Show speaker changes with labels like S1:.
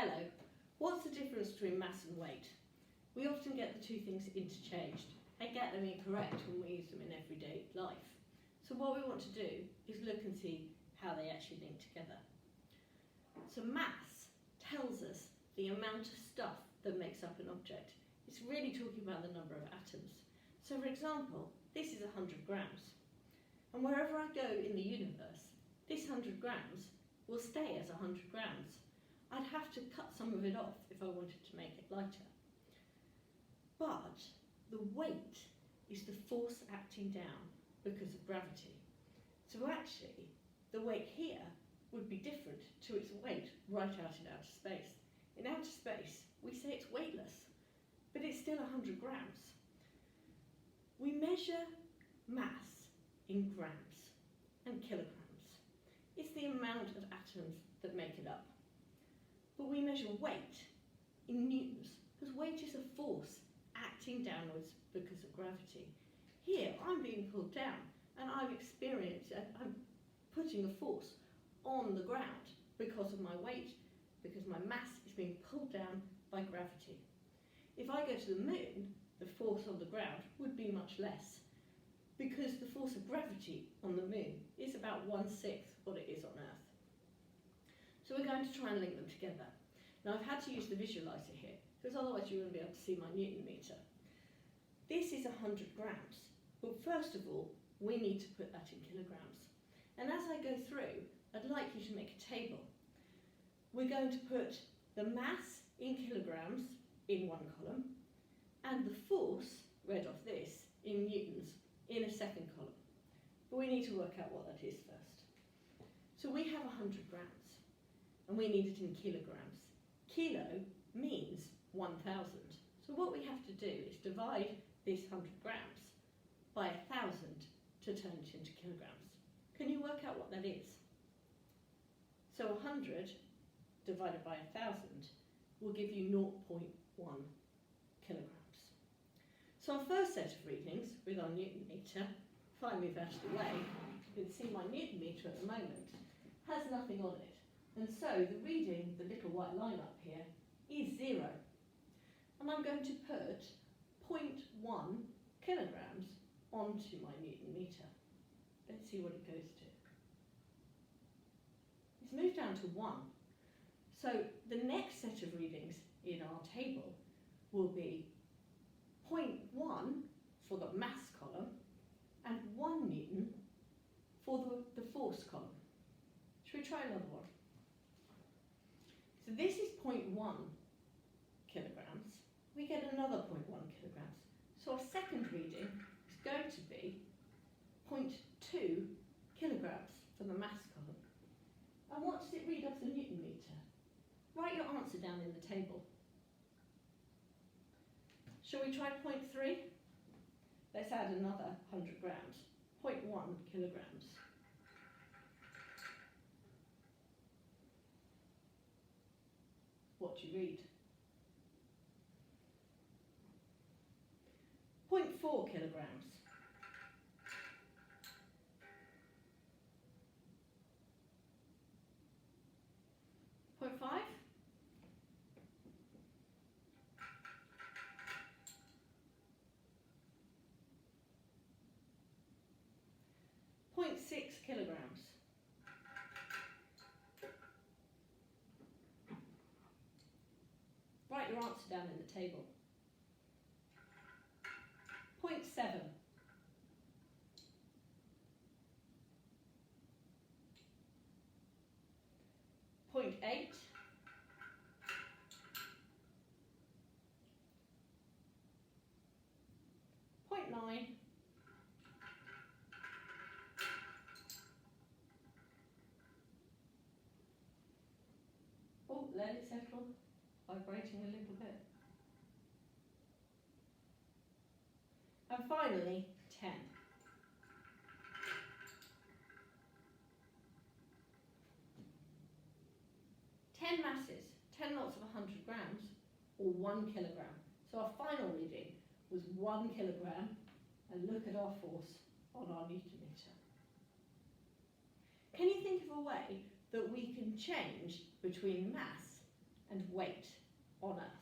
S1: Hello. What's the difference between mass and weight? We often get the two things interchanged and get them incorrect when we use them in everyday life. So what we want to do is look and see how they actually link together. So mass tells us the amount of stuff that makes up an object. It's really talking about the number of atoms. So for example, this is 100 grams. And wherever I go in the universe, this 100 grams will stay as 100 grams. I'd have to cut some of it off if I wanted to make it lighter. But the weight is the force acting down because of gravity. So actually, the weight here would be different to its weight right out in outer space. In outer space, we say it's weightless, but it's still 100 grams. We measure mass in grams and kilograms. It's the amount of atoms that make it up. But we measure weight in newtons, because weight is a force acting downwards because of gravity. Here, I'm being pulled down, and I'm putting a force on the ground because of my weight, because my mass is being pulled down by gravity. If I go to the moon, the force on the ground would be much less, because the force of gravity on the moon is about 1/6 what it is on Earth. So we're going to try and link them together. Now I've had to use the visualizer here, because otherwise you wouldn't be able to see my Newton meter. This is 100 grams, but first of all, we need to put that in kilograms. And as I go through, I'd like you to make a table. We're going to put the mass in kilograms in one column, and the force, read off this, in newtons in a second column. But we need to work out what that is first. So we have 100 grams, and we need it in kilograms. Kilo means 1,000. So what we have to do is divide this 100 grams by 1,000 to turn it into kilograms. Can you work out what that is? So 100 divided by 1,000 will give you 0.1 kilograms. So our first set of readings with our Newton meter, if I move out of the way, you can see my Newton meter at the moment has nothing on it. And so the reading, the little white line up here, is 0. And I'm going to put 0.1 kilograms onto my Newton meter. Let's see what it goes to. It's moved down to 1. So the next set of readings in our table will be 0.1 for the mass column and 1 Newton for the force column. Should we try another one? So this is 0.1 kilograms. We get another 0.1 kilograms. So our second reading is going to be 0.2 kilograms for the mass column. And what does it read off the Newton meter? Write your answer down in the table. Shall we try 0.3? Let's add another 100 grams. 0.1 kilograms. What do you read? 0.4 kilograms. 0.5? 0.6 kilograms. Write your answer down in the table. 0.7. 0.8. 0.9. 0.9. Let it settle, vibrating a little bit. And finally, 10. 10 masses, 10 lots of 100 grams, or 1 kilogram. So our final reading was 1 kilogram, and look at our force on our Newton meter. Can you think of a way that we can change between mass and and weight on Earth.